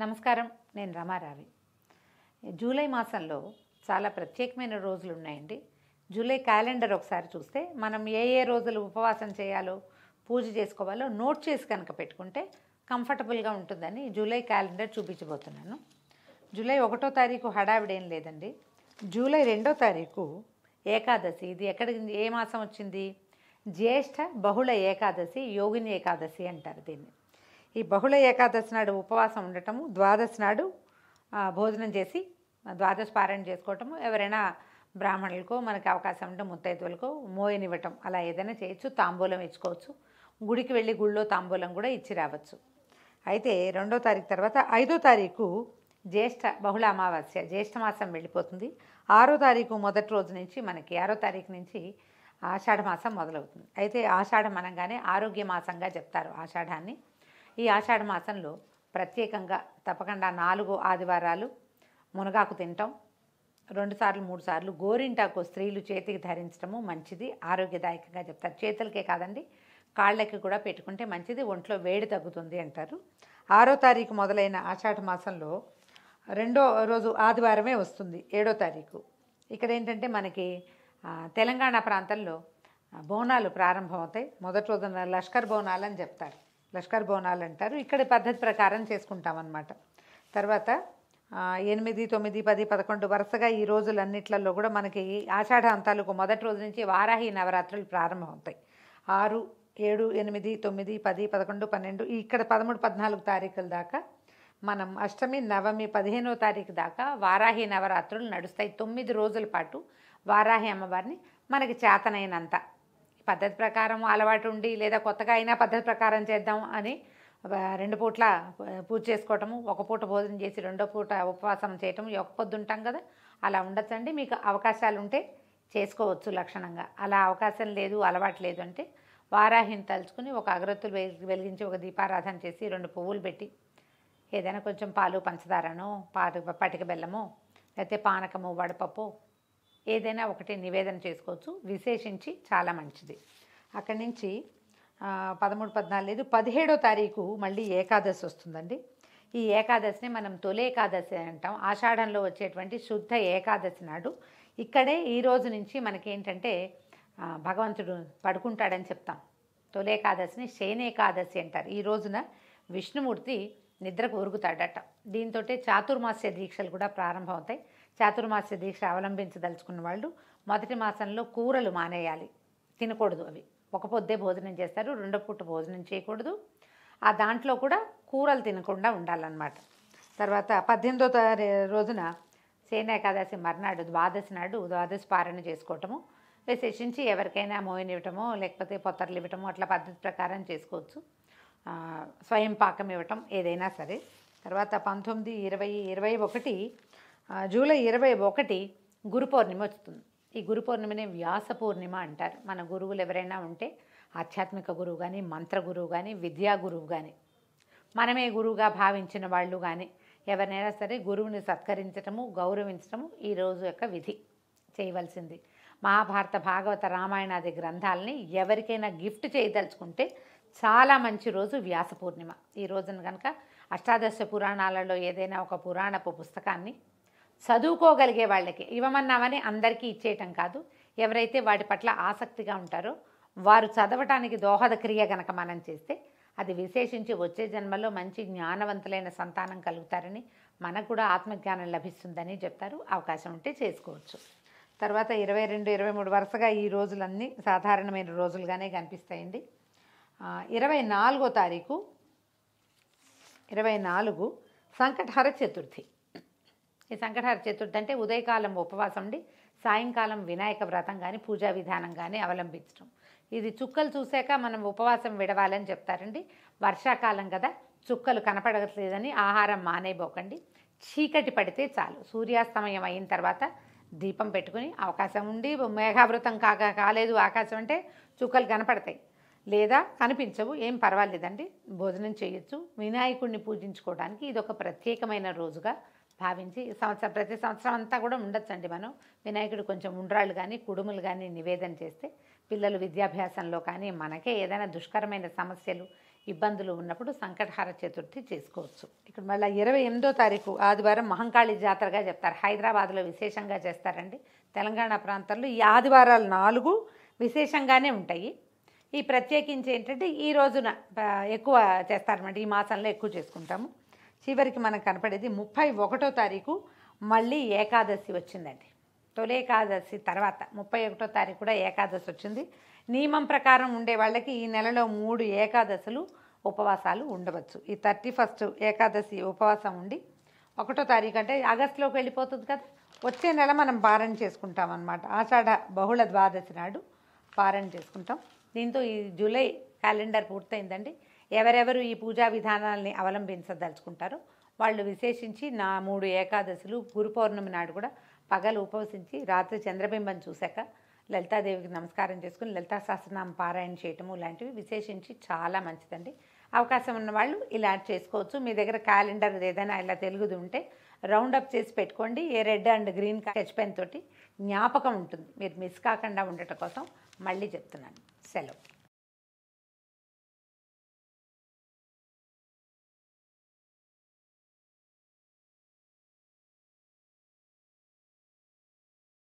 నమస్కారం. నేను రమారావి. జూలై మాసంలో చాలా ప్రత్యేకమైన రోజులు ఉన్నాయండి. జూలై క్యాలెండర్ ఒకసారి చూస్తే మనం ఏ ఏ రోజులు ఉపవాసం చేయాలో, పూజ చేసుకోవాలో నోట్ చేసి కనుక పెట్టుకుంటే కంఫర్టబుల్గా ఉంటుందని జూలై క్యాలెండర్ చూపించబోతున్నాను. జూలై 1వ తారీఖు హడావిడేం లేదండి. జూలై 2వ తారీఖు ఏకాదశి. ఇది ఏ మాసం వచ్చింది? జ్యేష్ఠ బహుళ ఏకాదశి, యోగిని ఏకాదశి అంటారు దీన్ని. ఈ బహుళ ఏకాదశి నాడు ఉపవాసం ఉండటము, ద్వాదశి నాడు భోజనం చేసి ద్వాదశి పారాయణ చేసుకోవటము, ఎవరైనా బ్రాహ్మణులకో మనకి అవకాశం ఉంటే ముత్తైదువులకో మోయనివ్వటం, అలా ఏదైనా చేయొచ్చు. తాంబూలం ఇచ్చుకోవచ్చు. గుడికి వెళ్ళి గుళ్ళో తాంబూలం కూడా ఇచ్చి రావచ్చు. అయితే 2వ తారీఖు తర్వాత 5వ తారీఖు జ్యేష్ఠ బహుళ అమావాస్య, జ్యేష్ఠ మాసం వెళ్ళిపోతుంది. 6వ తారీఖు మొదటి రోజు నుంచి మనకి 6వ తారీఖు నుంచి ఆషాఢ మాసం మొదలవుతుంది. అయితే ఆషాఢం అనగానే ఆరోగ్య మాసంగా చెప్తారు ఆషాఢాన్ని. ఈ ఆషాఢ మాసంలో ప్రత్యేకంగా తప్పకుండా 4 ఆదివారాలు మునగాకు తినటం, 2 సార్లు 3 సార్లు గోరింటాకు స్త్రీలు చేతికి ధరించడము మంచిది, ఆరోగ్యదాయకంగా చెప్తారు. చేతులకే కాదండి, కాళ్ళకి కూడా పెట్టుకుంటే మంచిది, ఒంట్లో వేడి తగ్గుతుంది అంటారు. 6వ తారీఖు మొదలైన ఆషాఢ మాసంలో 2వ రోజు ఆదివారమే వస్తుంది, 7వ తారీఖు. ఇక్కడ ఏంటంటే మనకి తెలంగాణ ప్రాంతంలో బోనాలు ప్రారంభమవుతాయి. మొదటి రోజున లష్కర్ బోనాలు అని చెప్తారు, లష్కర్ బోనాలు అంటారు. ఇక్కడ పద్ధతి ప్రకారం చేసుకుంటామన్నమాట. తర్వాత 8, 9, 10, 11 వరుసగా ఈ రోజులన్నిట్లలో కూడా మనకి ఆషాఢ అంతాలకు మొదటి రోజు నుంచి వారాహి నవరాత్రులు ప్రారంభమవుతాయి. 6, 7, 8, 9, 10, 11, 12 ఇక్కడ 13, 14 తారీఖుల దాకా మనం అష్టమి, నవమి, 15వ తారీఖు దాకా వారాహి నవరాత్రులు నడుస్తాయి. 9 రోజుల పాటు వారాహి అమ్మవారిని మనకి చేతనైనంత పద్ధతి ప్రకారం అలవాటు ఉండి, లేదా కొత్తగా అయినా పద్ధతి ప్రకారం చేద్దాం అని 2 పూట్ల పూజ చేసుకోవటము, ఒక పూట భోజనం చేసి 2వ పూట ఉపవాసం చేయటం, ఒక పొద్దు ఉంటాం కదా, అలా ఉండొచ్చండి. మీకు అవకాశాలు ఉంటే చేసుకోవచ్చు లక్షణంగా. అలా అవకాశం లేదు, అలవాటు లేదు అంటే వారాహిని తలుచుకుని ఒక అగరొత్తులు వెలిగించి ఒక దీపారాధన చేసి 2 పువ్వులు పెట్టి ఏదైనా కొంచెం పాలు, పంచదారనో, పటిక బెల్లమో, లేకపోతే పానకము, వడపప్పు ఏదైనా ఒకటి నివేదన చేసుకోవచ్చు. విశేషించి చాలా మంచిది. అక్కడి నుంచి 13, 14 లేదు, 17వ తారీఖు మళ్ళీ ఏకాదశి వస్తుందండి. ఈ ఏకాదశిని మనం తొలి ఏకాదశి అంటాం. ఆషాఢంలో వచ్చేటువంటి శుద్ధ ఏకాదశి నాడు ఇక్కడే ఈ రోజు నుంచి మనకేంటంటే భగవంతుడు పడుకుంటాడని చెప్తాం. తొలి ఏకాదశిని శయనేకాదశి అంటారు. ఈ రోజున విష్ణుమూర్తి నిద్రకు ఉరుగుతాడట. దీంతో చాతుర్మాస్య దీక్షలు కూడా ప్రారంభమవుతాయి. చాతుర్మాస్య దీక్ష అవలంబించదలుచుకున్న వాళ్ళు మొదటి మాసంలో కూరలు మానేయాలి, తినకూడదు. అవి ఒక పొద్దే భోజనం చేస్తారు, 2వ పూట భోజనం చేయకూడదు. ఆ దాంట్లో కూడా కూరలు తినకుండా ఉండాలన్నమాట. తర్వాత 18వ రోజున శయన ఏకాదశి మర్నాడు ద్వాదశి నాడు ద్వాదశి పారణ చేసుకోవటము, విశేషించి ఎవరికైనా మోయనివ్వటమో లేకపోతే పొత్తర్లు ఇవ్వటమో అట్లా పద్ధతి ప్రకారం చేసుకోవచ్చు. స్వయం పాకం ఇవ్వటం ఏదైనా సరే. తర్వాత 19, 20, 21 జూలై 21 గురు పౌర్ణిమ వస్తుంది. ఈ గురు పౌర్ణిమని వ్యాస పూర్ణిమ అంటారు. మన గురువులు ఎవరైనా ఉంటే ఆధ్యాత్మిక గురువు కానీ, మంత్ర గురువు కానీ, విద్యా గురువు కానీ, మనమే గురువుగా భావించిన వాళ్ళు కానీ ఎవరినైనా సరే గురువుని సత్కరించటము, గౌరవించటము ఈ రోజు యొక్క విధి చేయవలసింది. మహాభారత, భాగవత, రామాయణాది గ్రంథాలని ఎవరికైనా గిఫ్ట్ చేయదలుచుకుంటే చాలా మంచి రోజు వ్యాస పూర్ణిమ. ఈ రోజున కనుక అష్టాదశ పురాణాలలో ఏదైనా ఒక పురాణపు పుస్తకాన్ని చదువుకోగలిగే వాళ్ళకి ఇవ్వమన్నామని అందరికీ ఇచ్చేయటం కాదు. ఎవరైతే వాటి పట్ల ఆసక్తిగా ఉంటారో వారు చదవటానికి దోహద క్రియ గనక మనం చేస్తే అది విశేషించి వచ్చే జన్మలో మంచి జ్ఞానవంతులైన సంతానం కలుగుతారని, మనకు కూడా ఆత్మజ్ఞానం లభిస్తుందని చెప్తారు. అవకాశం ఉంటే చేసుకోవచ్చు. తర్వాత 22, 23 వరుసగా ఈ రోజులన్నీ సాధారణమైన రోజులుగానే కనిపిస్తాయండి. 24వ తారీఖు 24 సంకటహర చతుర్థి. ఈ సంకటహర చతుర్థి అంటే ఉదయకాలం ఉపవాసం ఉండి సాయంకాలం వినాయక వ్రతం కానీ పూజా విధానం కానీ అవలంబించడం. ఇది చుక్కలు చూశాక మనం ఉపవాసం విడవాలని చెప్తారండి. వర్షాకాలం కదా, చుక్కలు కనపడట్లేదని ఆహారం మానేయబోకండి. చీకటి పడితే చాలు, సూర్యాస్తమయం అయిన తర్వాత దీపం పెట్టుకుని, అవకాశం ఉండి మేఘావృతం కాలేదు ఆకాశం అంటే చుక్కలు కనపడతాయి, లేదా కనిపించవు, ఏం పర్వాలేదండి, భోజనం చేయొచ్చు. వినాయకుడిని పూజించుకోవడానికి ఇది ఒక ప్రత్యేకమైన రోజుగా భావించి ప్రతి సంవత్సరం అంతా కూడా ఉండొచ్చండి. మనం వినాయకుడు కొంచెం ఉండ్రాళ్ళు కానీ కుడుములు కానీ నివేదన చేస్తే పిల్లలు విద్యాభ్యాసంలో కానీ మనకే ఏదైనా దుష్కరమైన సమస్యలు ఇబ్బందులు ఉన్నప్పుడు సంకటహార చతుర్థి చేసుకోవచ్చు. ఇక్కడ మళ్ళీ 28వ తారీఖు ఆదివారం మహంకాళి జాతరగా చెప్తారు. హైదరాబాద్లో విశేషంగా చేస్తారండి. తెలంగాణ ప్రాంతాల్లో ఈ ఆదివారాలు 4 విశేషంగానే ఉంటాయి. ఈ ప్రత్యేకించి ఏంటంటే ఈ రోజున ఎక్కువ చేస్తారన్నమాట. ఈ మాసంలో ఎక్కువ చేసుకుంటాము. చివరికి మనకు కనపడేది 31వ తారీఖు మళ్ళీ ఏకాదశి వచ్చిందండి. తొలి ఏకాదశి తర్వాత 31వ తారీఖు కూడా ఏకాదశి వచ్చింది. నియమం ప్రకారం ఉండే వాళ్ళకి ఈ నెలలో 3 ఏకాదశులు ఉపవాసాలు ఉండవచ్చు. ఈ 31st ఏకాదశి ఉపవాసం ఉండి 1వ తారీఖు అంటే ఆగస్టులోకి వెళ్ళిపోతుంది కదా, వచ్చే నెల మనం పారణ చేసుకుంటాం అన్నమాట. ఆషాఢ బహుళ ద్వాదశి నాడు పారణ చేసుకుంటాం. దీంతో ఈ జూలై క్యాలెండర్ పూర్తయిందండి. ఎవరెవరు ఈ పూజా విధానాలని అవలంబించదలుచుకుంటారో వాళ్ళు విశేషించి 3 ఏకాదశులు గురు పౌర్ణమి నాడు కూడా పగలు ఉపవసించి రాత్రి చంద్రబింబం చూశాక లలితాదేవికి నమస్కారం చేసుకుని లలితా సహస్రనామం పారాయణ చేయటము లాంటివి విశేషించి చాలా మంచిదండి. అవకాశం ఉన్న వాళ్ళు ఇలా చేసుకోవచ్చు. మీ దగ్గర క్యాలెండర్ ఏదైనా ఇలా తెలుగుది ఉంటే రౌండప్ చేసి పెట్టుకోండి. ఏ red and green sketch pen తోటి జ్ఞాపకం ఉంటుంది. మీరు మిస్ కాకుండా ఉండటం కోసం మళ్ళీ చెప్తున్నాను. సెలవు.